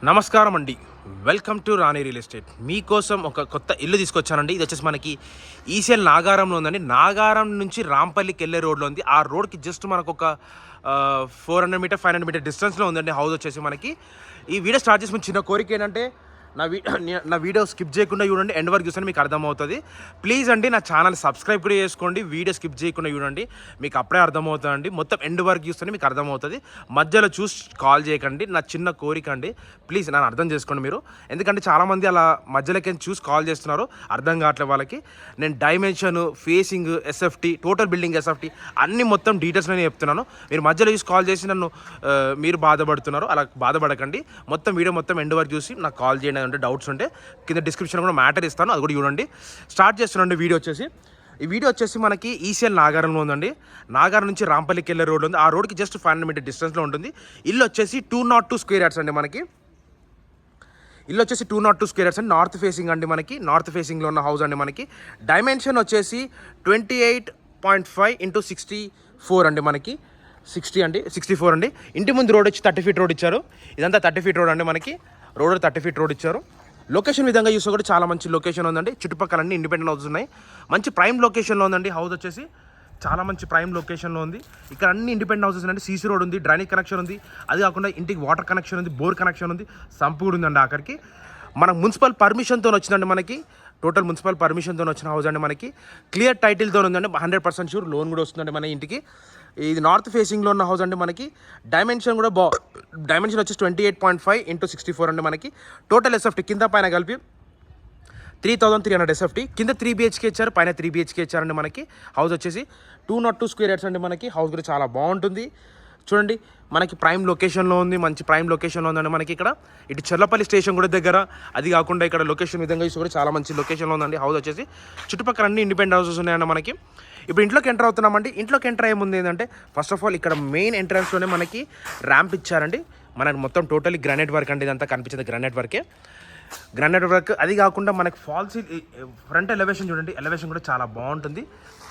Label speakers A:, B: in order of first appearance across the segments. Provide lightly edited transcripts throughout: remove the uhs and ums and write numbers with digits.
A: నమస్కారం అండి. Welcome to Rani real estate. మీకోసం ఒక కొత్త ఇల్లు తీసుకొచ్చానండి. ఇది వచ్చేసి మనకి ఈసీఎల్ నాగారంలో ఉందండి. నాగారం నుంచి రాంపల్లికి వెళ్ళే రోడ్లో ఉంది. ఆ రోడ్కి జస్ట్ మనకు ఒక 400 మీటర్ 500 మీటర్ డిస్టెన్స్లో ఉందండి హౌస్ వచ్చేసి మనకి. ఈ వీడియో స్టార్ట్ చేసి చిన్న కోరిక ఏంటంటే నా వీడియో స్కిప్ చేయకుండా చూడండి, ఎండ్ వరకు చూస్తే మీకు అర్థమవుతుంది. ప్లీజ్ అండి నా ఛానల్ సబ్స్క్రైబ్ కూడా చేసుకోండి, వీడియో స్కిప్ చేయకుండా చూడండి, మీకు అప్పుడే అర్థమవుతుందండి. మొత్తం ఎండ్ వరకు చూస్తే మీకు అర్థమవుతుంది. మధ్యలో చూసి కాల్ చేయకండి, నా చిన్న కోరిక అండి. ప్లీజ్ నన్ను అర్థం చేసుకోండి మీరు, ఎందుకంటే చాలామంది అలా మధ్యలోకి చూసి కాల్ చేస్తున్నారు, అర్థం కావట్లేదు వాళ్ళకి. నేను dimension, facing, SFT, total building SFT అన్ని మొత్తం డీటెయిల్స్ నేను చెప్తున్నాను. మీరు మధ్యలో చూసి కాల్ చేసి నన్ను మీరు బాధపడుతున్నారు, అలా బాధపడకండి. మొత్తం వీడియో మొత్తం ఎండ్ వరకు చూసి నాకు కాల్ చేయండి. అంటే డౌట్స్ ఉంటే కింద డిస్క్రిప్షన్ కూడా మ్యాటర్ ఇస్తాను, అది కూడా చూడండి. స్టార్ట్ చేస్తున్నాండి వీడియో వచ్చేసి. ఈ వీడియో వచ్చేసి మనకి ఈసీఎల్ నాగారంలో ఉందండి. నాగారం నుంచి రాంపల్లికి వెళ్ళే రోడ్ ఉంది. ఆ రోడ్కి జస్ట్ 500 మీటర్ డిస్టెన్స్లో ఉంటుంది. ఇల్లు వచ్చేసి 202 స్క్వేర్ యార్డ్స్ అండి మనకి. ఇల్లు వచ్చేసి 202 స్క్వేర్ యార్డ్స్ అండి. నార్త్ ఫేసింగ్ అండి మనకి. నార్త్ ఫేసింగ్లో ఉన్న హౌస్ అండి మనకి. డైమెన్షన్ వచ్చేసి 28.5 × 64 అండి మనకి. 64 అండి. ఇంటి ముందు రోడ్ వచ్చి 30 ఫీట్ రోడ్ ఇచ్చారు. ఇదంతా 30 ఫీట్ రోడ్ అండి మనకి. రోడ్ 30 ఫీట్ రోడ్ ఇచ్చారు. లొకేషన్ విధంగా చూస్తే కూడా చాలా మంచి లొకేషన్ ఉందండి. చుట్టుపక్కల అన్ని ఇండిపెండెంట్ హౌసెస్ ఉన్నాయి. మంచి ప్రైమ్ లొకేషన్లో ఉందండి హౌస్ వచ్చేసి. చాలా మంచి ప్రైమ్ లొకేషన్లో ఉంది. ఇక్కడ అన్ని ఇండిపెండెంట్ హౌసెస్ అండి. సీసీ రోడ్ ఉంది, డ్రైనేజ్ కనెక్షన్ ఉంది, అది కాకుండా ఇంటికి వాటర్ కనెక్షన్ ఉంది, బోర్ కనెక్షన్ ఉంది, సంపు కూడా ఉందండి ఆఖరికి. మనకు మున్సిపల్ పర్మిషన్తో వచ్చిందండి మనకి. టోటల్ మున్సిపల్ పర్మిషన్తో వచ్చిన హౌస్ అండి మనకి. క్లియర్ టైటిల్తో ఉందండి. 100% షూర్ లోన్ కూడా వస్తుందండి మన ఇంటికి. ఇది నార్త్ ఫేసింగ్లో ఉన్న హౌస్ అండి మనకి. డైమెన్షన్ కూడా డైమెన్షన్ వచ్చేసి 28.5 × 64 అండి మనకి. టోటల్ ఎస్ఎఫ్టీ కింద పైన కలిపి 3300 ఎస్ఎఫ్టీ. కింద 3 BHK ఇచ్చారు, పైన 3 BHK ఇచ్చారండి మనకి. హౌస్ వచ్చేసి 202 స్క్వేర్ యార్డ్స్ అండి మనకి. హౌస్ కూడా చాలా బాగుంటుంది. చూడండి మనకి ప్రైమ్ లొకేషన్లో ఉంది, మంచి ప్రైమ్ లొకేషన్లో ఉందండి మనకి. ఇక్కడ ఇటు చెర్లపల్లి స్టేషన్ కూడా దగ్గర, అది కాకుండా ఇక్కడ లొకేషన్ విధంగా చూసి కూడా చాలా మంచి లొకేషన్లో ఉందండి హౌస్ వచ్చేసి. చుట్టుపక్కల అన్ని ఇండిపెండెంట్ హౌసెస్ ఉన్నాయండి మనకి. ఇప్పుడు ఇంట్లోకి ఎంటర్ అవుతున్నామండి. ఇంట్లోకి ఎంటర్ అయ్యే ముందు ఏంటంటే ఫస్ట్ ఆఫ్ ఆల్ ఇక్కడ మెయిన్ ఎంట్రన్స్లోనే మనకి ర్యాంప్ ఇచ్చారండి. మనకు మొత్తం టోటలీ గ్రానైట్ వర్క్ అండి. ఇదంతా కనిపించేది గ్రానైట్ వర్కే. గ్రానైట్ వర్క్, అది కాకుండా మనకి ఫాల్స్ ఫ్రంట్ ఎలివేషన్ చూడండి. ఎలివేషన్ కూడా చాలా బాగుంటుంది.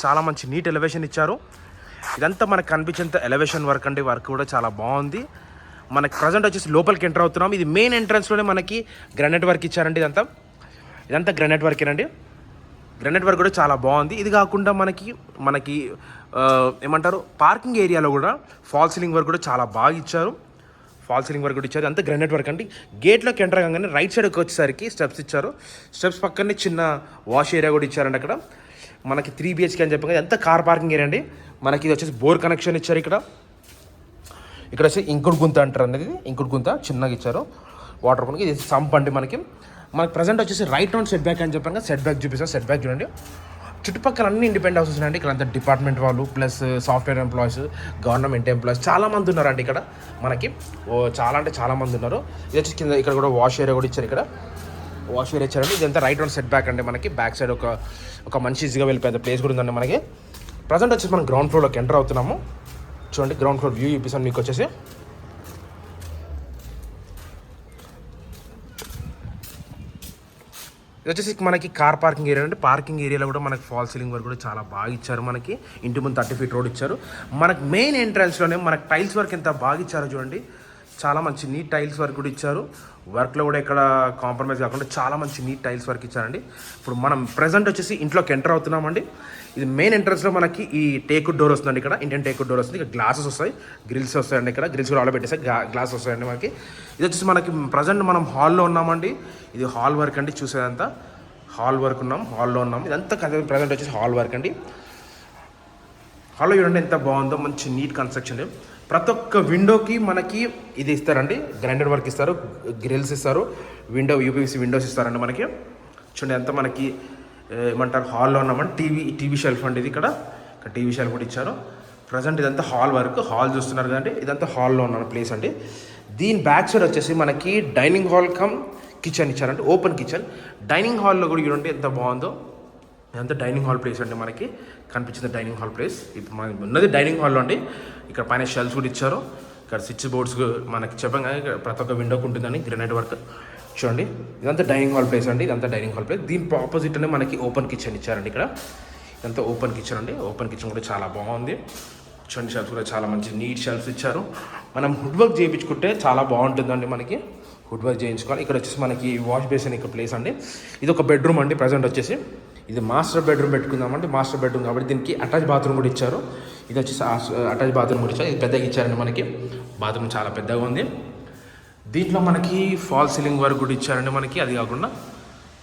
A: చాలా మంచి నీట్ ఎలివేషన్ ఇచ్చారు. ఇదంతా మనకు కనిపించేంత ఎలివేషన్ వర్క్ అండి. వర్క్ కూడా చాలా బాగుంది. మనకి ప్రజెంట్ వచ్చేసి లోపలికి ఎంటర్ అవుతున్నాం. ఇది మెయిన్ ఎంట్రన్స్లోనే మనకి గ్రానైట్ వర్క్ ఇచ్చారండి. ఇదంతా గ్రానైట్ వర్కేనండి. గ్రానైట్ వర్క్ కూడా చాలా బాగుంది. ఇది కాకుండా మనకి ఏమంటారు, పార్కింగ్ ఏరియాలో కూడా ఫాల్ సీలింగ్ వర్క్ కూడా చాలా బాగా ఇచ్చారు. ఫాల్ సీలింగ్ వర్క్ కూడా ఇచ్చారు. అంతా గ్రానైట్ వర్క్ అండి. గేట్లోకి ఎంటర్ కాగానే రైట్ సైడ్కి వచ్చేసరికి స్టెప్స్ ఇచ్చారు. స్టెప్స్ పక్కనే చిన్న వాష్ ఏరియా కూడా ఇచ్చారండి. అక్కడ మనకి 3 BHK అని చెప్పగా ఎంత కార్ పార్కింగ్ ఏరియా అండి మనకి. ఇది వచ్చేసి బోర్ కనెక్షన్ ఇచ్చారు. ఇక్కడ వచ్చి ఇంకుడు గుంత అంటారు అనేది. ఇంకుడు గుంత చిన్నగా ఇచ్చారు వాటర్ కొనికి. ఇది సంప్ అండి మనకి. ప్రజెంట్ వచ్చేసి రైట్ రౌండ్ సెట్ బ్యాక్ అని చెప్పాక సెట్ బ్యాక్ చూపిస్తాను. సెట్ బ్యాక్ చూడండి. చుట్టుపక్కల అన్ని ఇండిపెండెంట్ హౌసెస్ ఉన్నాయండి. ఇక్కడ అంతా డిపార్ట్మెంట్ వాళ్ళు plus software employees, government employees చాలామంది ఉన్నారండి ఇక్కడ మనకి. చాలా అంటే చాలామంది ఉన్నారు. ఇది వచ్చి కింద ఇక్కడ కూడా వాష్ ఏరియా కూడా ఇచ్చారు. ఇక్కడ వాష్ ఏరియా ఇచ్చారండి. ఇదంతా రైట్ రౌండ్ సెట్ బ్యాక్ అండి మనకి. బ్యాక్ సైడ్ ఒక మంచి ఈజీగా వెళ్ళిపోయే ప్లేస్ కూడా ఉందండి మనకి. ప్రజెంట్ వచ్చేసి మనం గ్రౌండ్ ఫ్లోర్లోకి ఎంటర్ అవుతున్నాము. చూడండి గ్రౌండ్ ఫ్లోర్ వ్యూ చూపిస్తాను మీకు. వచ్చేసి ఇది వచ్చేసి మనకి కార్ పార్కింగ్ ఏరియా అండి. పార్కింగ్ ఏరియాలో కూడా మనకి ఫాల్ సీలింగ్ వర్క్ కూడా చాలా బాగా ఇచ్చారు మనకి. ఇంటి ముందు 30 ఫీట్ రోడ్ ఇచ్చారు. మనకి మెయిన్ ఎంట్రన్స్లోనే మనకి టైల్స్ వర్క్ ఎంత బాగా ఇచ్చారో చూడండి. చాలా మంచి నీట్ టైల్స్ వర్క్ కూడా ఇచ్చారు. వర్క్లో కూడా ఇక్కడ కాంప్రమైజ్ కాకుండా చాలా మంచి నీట్ టైల్స్ వర్క్ ఇచ్చారండి. ఇప్పుడు మనం ప్రజెంట్ వచ్చేసి ఇంట్లోకి ఎంటర్ అవుతున్నామండి. ఇది మెయిన్ ఎంట్రన్స్లో మనకి ఈ టేకుడ్ డోర్ వస్తుందండి. ఇక్కడ ఇండియన్ టేకుడ్ డోర్ వస్తుంది. ఇక్కడ గ్లాసెస్ వస్తాయి, గ్రిల్స్ వస్తాయండి. ఇక్కడ గ్రిల్స్ కూడా ఆలో పెట్టేసి గ్లాస్ వస్తాయండి మనకి. ఇది వచ్చేసి మనకి ప్రజెంట్ మనం హాల్లో ఉన్నామండి. ఇది హాల్ వర్క్ అండి. చూసేదంతా హాల్ వర్క్ హాల్లో ఉన్నాం. ఇదంతా ప్రజెంట్ వచ్చేసి హాల్ వర్క్ అండి. హాల్లో చూడండి ఎంత బాగుందో, మంచి నీట్ కన్స్ట్రక్షన్. ప్రతి ఒక్క విండోకి మనకి ఇది ఇస్తారండి, గ్రైండర్ వర్క్ ఇస్తారు, గ్రిల్స్ ఇస్తారు, యూపీవీసీ విండోస్ ఇస్తారండి మనకి. చూడండి ఎంత మనకి ఏమంటారు, హాల్లో ఉన్నామండి. టీవీ షెల్ఫ్ అండి ఇది. ఇక్కడ టీవీ షెల్ఫ్ కూడా ఇచ్చారు. ప్రజెంట్ ఇదంతా హాల్ వర్క్. హాల్ చూస్తున్నారు కదండి, ఇదంతా హాల్లో ఉన్న ప్లేస్ అండి. దీని బ్యాక్ సైడ్ వచ్చేసి మనకి డైనింగ్ హాల్ కమ్ కిచెన్ ఇచ్చారంటే ఓపెన్ కిచెన్. డైనింగ్ హాల్లో కూడా చూడండి ఎంత బాగుందో. ఇదంతా డైనింగ్ హాల్ ప్లేస్ అండి మనకి. కనిపించింది డైనింగ్ హాల్ ప్లేస్. ఇప్పుడు మనకి ఉన్నది డైనింగ్ హాల్లో అండి. ఇక్కడ పైన షెల్ఫ్స్ కూడా ఇచ్చారు. ఇక్కడ స్విచ్ బోర్డ్స్ మనకి చెప్పంగా ప్రతి ఒక్క విండోకి ఉంటుందని గ్రానైట్ వర్క్. చూడండి ఇదంతా డైనింగ్ హాల్ ప్లేస్ అండి. ఇదంతా డైనింగ్ హాల్ ప్లేస్. దీని ఆపోజిట్ అనే మనకి ఓపెన్ కిచెన్ ఇచ్చారండి. ఇక్కడ ఇదంతా ఓపెన్ కిచెన్ అండి. ఓపెన్ కిచెన్ కూడా చాలా బాగుంది. చూడండి షెల్ఫ్స్ కూడా చాలా మంచి నీట్ షెల్ఫ్స్ ఇచ్చారు. మనం వుడ్ వర్క్ చేయించుకుంటే చాలా బాగుంటుందండి మనకి. వుడ్ వర్క్ చేయించుకోవాలి. ఇక్కడ వచ్చేసి మనకి వాష్ బేసిన్ ఇక్కడ ప్లేస్ అండి. ఇది ఒక బెడ్రూమ్ అండి. ప్రజెంట్ వచ్చేసి ఇది మాస్టర్ బెడ్రూమ్ పెట్టుకుందామండి. మాస్టర్ బెడ్రూమ్ కాబట్టి దీనికి అటాచ్ బాత్రూమ్ కూడా ఇచ్చారు. ఇది వచ్చేసి అటాచ్ బాత్రూమ్ కూడా ఇచ్చారు. ఇది పెద్దగా ఇచ్చారండి మనకి. బాత్రూమ్ చాలా పెద్దగా ఉంది. దీంట్లో మనకి ఫాల్ సీలింగ్ వర్క్ కూడా ఇచ్చారండి మనకి. అది కాకుండా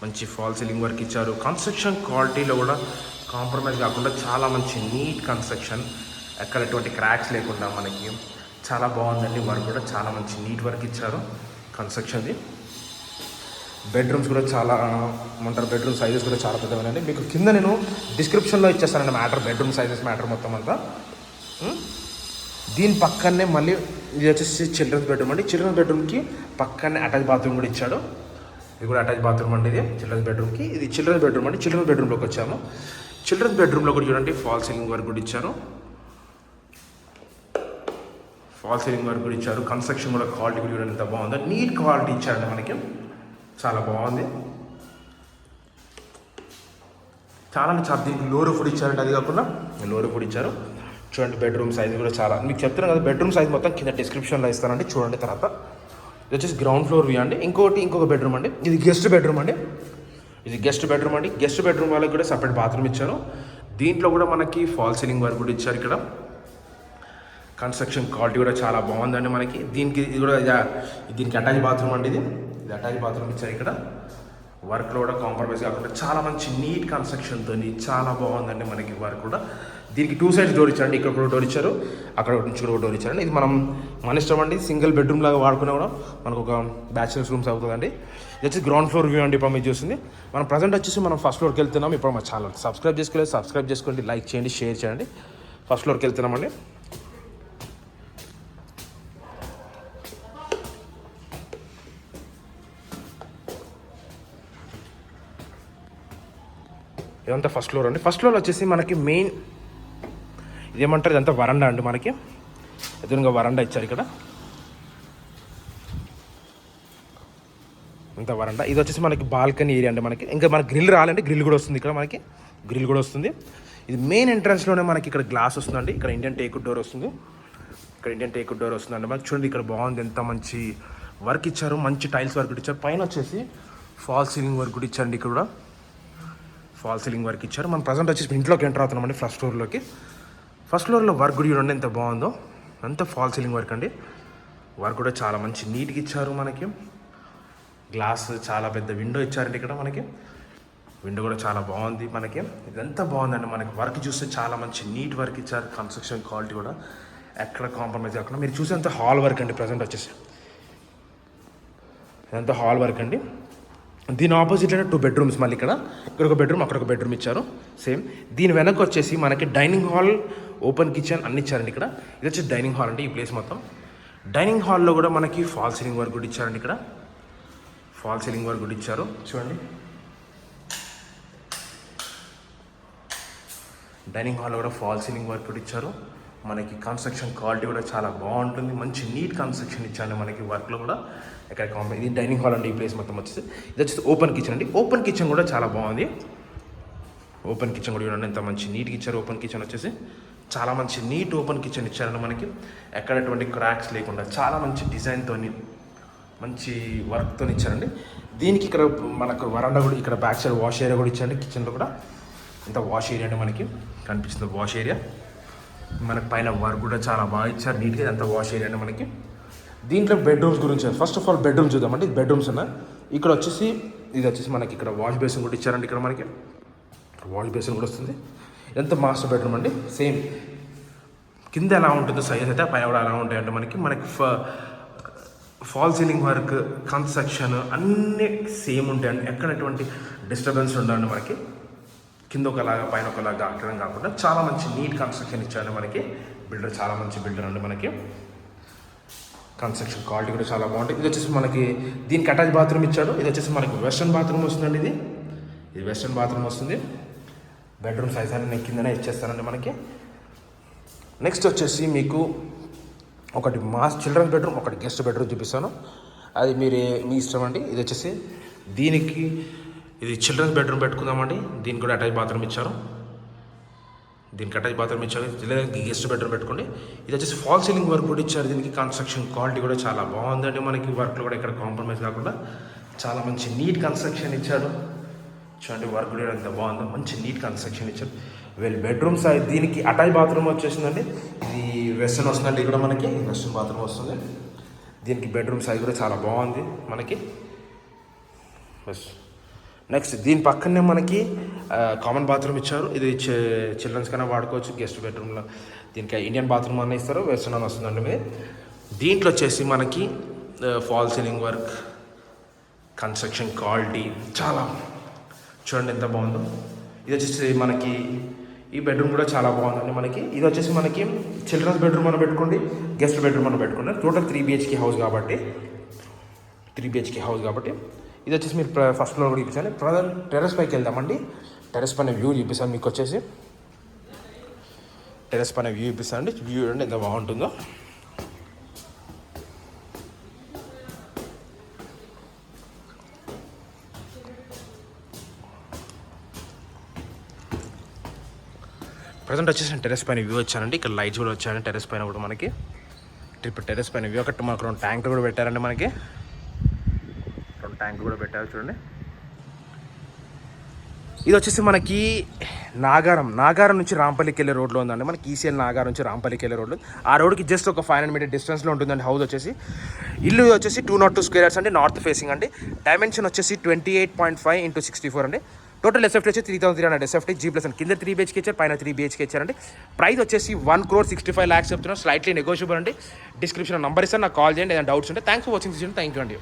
A: మంచి ఫాల్ సీలింగ్ వర్క్ ఇచ్చారు. కన్స్ట్రక్షన్ క్వాలిటీలో కూడా కాంప్రమైజ్ కాకుండా చాలా మంచి నీట్ కన్స్ట్రక్షన్, ఎక్కడ ఎటువంటి క్రాక్స్ లేకుండా మనకి చాలా బాగుందండి. వర్క్ కూడా చాలా మంచి నీట్ వర్క్ ఇచ్చారు కన్స్ట్రక్షన్ది. బెడ్రూమ్స్ కూడా చాలా ఏమంటారు, బెడ్రూమ్ సైజెస్ కూడా చాలా పెద్దగానండి. మీకు కింద నేను డిస్క్రిప్షన్లో ఇచ్చేస్తానండి మ్యాటర్, బెడ్రూమ్ సైజెస్ మ్యాటర్ మొత్తం అంతా. దీని పక్కనే మళ్ళీ ఇది వచ్చేసి చిల్డ్రన్స్ బెడ్రూమ్ అండి. చిల్డ్రన్స్ బెడ్రూమ్కి పక్కనే అటాచ్ బాత్రూమ్ కూడా ఇచ్చాడు. ఇది కూడా అటాచ్ బాత్రూమ్ అండి. ఇది చిల్డ్రన్స్ బెడ్రూమ్కి. ఇది చిల్డ్రన్స్ బెడ్రూమ్ అండి. చిల్డ్రన్స్ బెడ్రూమ్లోకి వచ్చాము. చిల్డ్రన్స్ బెడ్రూమ్లో కూడా చూడండి ఫాల్ సీలింగ్ వర్క్ కూడా ఇచ్చారు. ఫాల్ సీలింగ్ వర్క్ కూడా ఇచ్చారు. కన్స్ట్రక్షన్ కూడా క్వాలిటీ కూడా చూడండి ఎంత బాగుందో. నీట్ క్వాలిటీ ఇచ్చారండి మనకి. చాలా బాగుంది. చాలా దీనికి లోరు ఫుడ్ ఇచ్చారండి. అది కాకుండా లోరు ఫుడ్ ఇచ్చారు. చూడండి బెడ్రూమ్ సైజ్ కూడా చాలా, మీకు చెప్తున్నాను కదా బెడ్రూమ్ సైజ్ మొత్తం కింద డిస్క్రిప్షన్లో ఇస్తానండి. చూడండి. తర్వాత ఇది వచ్చేసి గ్రౌండ్ ఫ్లోర్ వ్యూ అండి. ఇంకొక బెడ్రూమ్ అండి. ఇది గెస్ట్ బెడ్రూమ్ అండి. ఇది గెస్ట్ బెడ్రూమ్ అండి. గెస్ట్ బెడ్రూమ్ వాళ్ళకి కూడా సపరేట్ బాత్రూమ్ ఇచ్చారు. దీంట్లో కూడా మనకి ఫాల్ సీలింగ్ వర్క్ కూడా ఇచ్చారు. ఇక్కడ కన్స్ట్రక్షన్ క్వాలిటీ కూడా చాలా బాగుందండి మనకి. దీనికి ఇది కూడా దీనికి అటాచ్ బాత్రూమ్ అండి. ఇది అటాచ్ బాత్రూమ్ ఇచ్చారు. ఇక్కడ వర్క్లో కూడా కాంప్రమైజ్ కాకుండా చాలా మంచి నీట్ కన్స్ట్రక్షన్తో చాలా బాగుందండి మనకి వర్క్ కూడా. దీనికి 2 సైడ్స్ డోర్ ఇచ్చారండి. ఇక్కడ కూడా డోర్ ఇచ్చారు, అక్కడ నుంచి కూడా డోర్ ఇచ్చారండి. ఇది మన ఇష్టం అండి. సింగిల్ బెడ్రూమ్ లాగా వాడుకున్నా కూడా మనకు ఒక బ్యాచిలర్స్ రూమ్స్ అవుతుందండి. ఇది వచ్చి గ్రౌండ్ ఫ్లోర్ వ్యూ అండి. ఇప్పుడు మీరు చూస్తుంది. మనం ప్రజెంట్ వచ్చేసి మనం ఫస్ట్ ఫ్లోర్కి వెళ్తున్నాం. ఇప్పుడు మా ఛానల్ సబ్స్క్రైబ్ చేసుకోండి, లైక్ చేయండి, షేర్ చేయండి. ఫస్ట్ ఫ్లోర్కి వెళ్తున్నామండి. ఇదంతా ఫస్ట్ ఫ్లోర్ అండి. ఫస్ట్ ఫ్లోర్ వచ్చేసి మనకి మెయిన్ ఇదేమంటారు, ఇదంతా వరండా అండి. మనకి ఎదురుగా వరండా ఇచ్చారు. ఇక్కడ ఇంత వరండా. ఇది వచ్చేసి మనకి బాల్కనీ ఏరియా అండి. మనకి ఇంకా మనకి గ్రిల్ రాలండి. గ్రిల్ కూడా వస్తుంది. ఇక్కడ మనకి గ్రిల్ కూడా వస్తుంది. ఇది మెయిన్ ఎంట్రన్స్లోనే మనకి ఇక్కడ గ్లాస్ వస్తుందండి. ఇక్కడ ఇండియన్ టేక్వుడ్ డోర్ వస్తుంది. మనకి చూడండి ఇక్కడ బాగుంది. ఎంత మంచి వర్క్ ఇచ్చారు. మంచి టైల్స్ వర్క్ కూడా ఇచ్చారు. పైన వచ్చేసి ఫాల్ సీలింగ్ వర్క్ కూడా ఇచ్చారండి. ఇక్కడ కూడా ఫాల్ సీలింగ్ వర్క్ ఇచ్చారు. మనం ప్రజెంట్ వచ్చేసి ఇంట్లోకి ఎంటర్ అవుతున్నామండి. ఫస్ట్ ఫ్లోర్లోకి. ఫస్ట్ ఫ్లోర్లో వర్క్ కూడా చూడండి ఎంత బాగుందో. అంతా ఫాల్ సీలింగ్ వర్క్ అండి. వర్క్ కూడా చాలా మంచి నీట్గా ఇచ్చారు. మనకి గ్లాస్ చాలా పెద్ద విండో ఇచ్చారండి. ఇక్కడ మనకి విండో కూడా చాలా బాగుంది. మనకి ఇదంతా బాగుందండి. మనకి వర్క్ చూస్తే చాలా మంచి నీట్ వర్క్ ఇచ్చారు. కన్స్ట్రక్షన్ క్వాలిటీ కూడా ఎక్కడ కాంప్రమైజ్ కాకుండా. మీరు చూసేంత హాల్ వర్క్ అండి. ప్రజెంట్ వచ్చేసి ఇదంతా హాల్ వర్క్ అండి. దీని ఆపోజిట్లోనే 2 బెడ్రూమ్స్. మళ్ళీ ఇక్కడ ఒక బెడ్రూమ్, అక్కడ ఒక బెడ్రూమ్ ఇచ్చారు సేమ్. దీని వెనక వచ్చేసి మనకి డైనింగ్ హాల్, ఓపెన్ కిచెన్ అన్ని ఇచ్చారండి. ఇక్కడ ఇది వచ్చి డైనింగ్ హాల్ అండి. ఈ ప్లేస్ మొత్తం డైనింగ్ హాల్లో కూడా మనకి ఫాల్ సీలింగ్ వర్క్ కూడా ఇచ్చారండి. ఇక్కడ ఫాల్ సీలింగ్ వర్క్ కూడా ఇచ్చారు. చూడండి డైనింగ్ హాల్లో కూడా ఫాల్ సీలింగ్ వర్క్ కూడా ఇచ్చారు. మనకి కన్స్ట్రక్షన్ క్వాలిటీ కూడా చాలా బాగుంటుంది. మంచి నీట్ కన్స్ట్రక్షన్ ఇచ్చారండి మనకి వర్క్లో కూడా. ఎక్కడ ఇది డైనింగ్ హాల్ అండి. ఈ ప్లేస్ మొత్తం వచ్చేసి ఇది వచ్చేసి ఓపెన్ కిచెన్ అండి. ఓపెన్ కిచెన్ కూడా చాలా బాగుంది. ఓపెన్ కిచెన్ కూడా చూడండి ఎంత మంచి నీట్గా ఇచ్చారు. ఓపెన్ కిచెన్ వచ్చేసి చాలా మంచి నీట్ ఓపెన్ కిచెన్ ఇచ్చారండి మనకి. ఎక్కడ ఎటువంటి క్రాక్స్ లేకుండా చాలా మంచి డిజైన్తో మంచి వర్క్తో ఇచ్చారండి. దీనికి ఇక్కడ మనకు వరండా కూడా, ఇక్కడ బ్యాక్ సైడ్ వాష్ ఏరియా కూడా ఇచ్చారండి. కిచెన్లో కూడా ఇంత వాష్ ఏరియా అండి మనకి కనిపిస్తుంది. వాష్ ఏరియా మనకి పైన వర్క్ కూడా చాలా బాగా ఇచ్చారు నీట్గా. ఇదంతా వాష్ ఏరియా అండి మనకి. దీంట్లో బెడ్రూమ్స్ గురించి ఫస్ట్ ఆఫ్ ఆల్ బెడ్రూమ్స్ చూద్దామండి. బెడ్రూమ్స్ ఉన్నాయి. ఇక్కడ వచ్చేసి ఇది వచ్చేసి మనకి ఇక్కడ వాష్ బేసిన్ కూడా ఇచ్చారండి. ఇక్కడ మనకి వాష్ బేసిన్ కూడా వస్తుంది. ఎంత మాస్టర్ బెడ్రూమ్ అండి. సేమ్ కింద ఎలా ఉంటుందో సైజ్ అయితే పైన కూడా అలా ఉంటాయండి. మనకి ఫాల్ సీలింగ్ వర్క్, కన్స్ట్రక్షన్ అన్నీ సేమ్ ఉంటాయండి. ఎక్కడ ఎటువంటి డిస్టర్బెన్స్ ఉండండి. మనకి కింద ఒకలాగా పైన ఒకలాగా అక్కడం కాకుండా చాలా మంచి నీట్ కన్స్ట్రక్షన్ ఇచ్చారండి మనకి. బిల్డర్ చాలా మంచి బిల్డర్ అండి మనకి. కన్స్ట్రక్షన్ క్వాలిటీ కూడా చాలా బాగుంటుంది. ఇది వచ్చేసి మనకి దీనికి అటాచ్ బాత్రూమ్ ఇచ్చాడు. ఇది వచ్చేసి మనకి వెస్ట్రన్ బాత్రూమ్ వస్తుందండి. ఇది వెస్ట్రన్ బాత్రూమ్ వస్తుంది. బెడ్రూమ్ సైజ్ అని నేను కిందనే ఇచ్చేస్తానండి మనకి. నెక్స్ట్ వచ్చేసి మీకు ఒకటి చిల్డ్రన్స్ బెడ్రూమ్, ఒకటి గెస్ట్ బెడ్రూమ్ చూపిస్తాను. అది మీ ఇష్టం అండి. ఇది వచ్చేసి దీనికి ఇది చిల్డ్రన్స్ బెడ్రూమ్ పెట్టుకుందామండి. దీనికి కూడా అటాచ్ బాత్రూమ్ ఇచ్చారు. దీనికి అటాచ్ బాత్రూమ్ ఇచ్చారు, లేదా గెస్ట్ బెడ్రూమ్ పెట్టుకోండి. ఇది వచ్చేసి ఫాల్ సీలింగ్ వర్క్ కూడా ఇచ్చారు. దీనికి కన్స్ట్రక్షన్ క్వాలిటీ కూడా చాలా బాగుందండి. మనకి వర్క్లో కూడా ఇక్కడ కాంప్రమైజ్ కాకుండా చాలా మంచి నీట్ కన్స్ట్రక్షన్ ఇచ్చాడు. చూడండి వర్క్ కూడా ఎంత బాగుందో, మంచి నీట్ కన్స్ట్రక్షన్ ఇచ్చారు. బెడ్రూమ్ సైజ్ దీనికి అటాచ్ బాత్రూమ్ వచ్చేసిందండి. ఇది వెస్టర్న్ వస్తుందండి, ఇక్కడ మనకి వెస్టర్న్ బాత్రూమ్ వస్తుంది. దీనికి బెడ్రూమ్ సైజ్ కూడా చాలా బాగుంది మనకి. బస్ నెక్స్ట్ దీని పక్కనే మనకి కామన్ బాత్రూమ్ ఇచ్చారు. ఇది చిల్డ్రన్స్ కన్నా వాడుకోవచ్చు. గెస్ట్ బెడ్రూమ్లో దీనికి ఇండియన్ బాత్రూమ్ అన్న ఇస్తారు, వెస్టర్న్ అని వస్తుందండి మీరు. దీంట్లో వచ్చేసి మనకి fall ceiling work, construction quality చాలా చూడండి ఎంత బాగుందో. ఇది వచ్చేసి మనకి ఈ బెడ్రూమ్ కూడా చాలా బాగుందండి మనకి. ఇది వచ్చేసి మనకి చిల్డ్రన్స్ బెడ్రూమ్ అని పెట్టుకోండి, గెస్ట్ బెడ్రూమ్ అని పెట్టుకోండి. టోటల్ 3 BHK హౌస్ కాబట్టి 3 BHK హౌస్ కాబట్టి ఇది వచ్చేసి మీరు ఫస్ట్ ఫ్లోర్ కూడా చూపించాలి. టెర్రస్ పైకి వెళ్దామండి. టెర్రస్ పైన వ్యూ చూపిస్తాను మీకు. వచ్చేసి టెర్రస్ పైన వ్యూ చూపిస్తాను అండి. వ్యూ చూడండి ఎంత బాగుంటుందో. ప్రజెంట్ వచ్చేసి నేను టెర్రస్ పైన వ్యూ వచ్చానండి. ఇక్కడ లైట్స్ కూడా వచ్చాయండి టెర్రస్ పైన కూడా మనకి. ఇప్పుడు టెర్రస్ పైన వ్యూ ఒకటి మాకు 2 ట్యాంకులు కూడా పెట్టారండి మనకి. 2 ట్యాంకులు కూడా పెట్టారు చూడండి. ఇది వచ్చేసి మనకి నాగారం నుంచి రాంపల్లికి వెళ్ళే రోడ్లో ఉందండి మనకి. ఈసీఎల్ నాగారం నుంచి రాంపల్లికి వెళ్ళే రోడ్లో. ఆ రోడ్కి జస్ట్ ఒక 500 మీటర్ డిస్టెన్స్లో ఉంటుందండి హౌస్ వచ్చేసి. ఇల్లు వచ్చేసి 202 స్క్వేర్ యార్డ్స్ అండి, నార్త్ ఫేసింగ్ అండి. డైమెన్షన్ వచ్చేసి 28.5 × 64 అండి. టోటల్ ఎస్ఎఫ్టీ వచ్చి 3300 ఎస్ఎఫ్టీ G+ అండి. కింద 3 BHK ఇచ్చారు, పైన 3 BHK ఇచ్చారండి. ప్రైస్ వచ్చేసి 1,65 lakhs చెప్తున్నారు. స్లైట్లీ నెగోషియబుల్ అండి. డిస్క్రిప్షన్ నెంబర్ ఇస్తాను, నాకు కాల్ చేయండి ఏదైనా డౌట్స్ ఉంటే. Thanks for watching. Thank you అండి.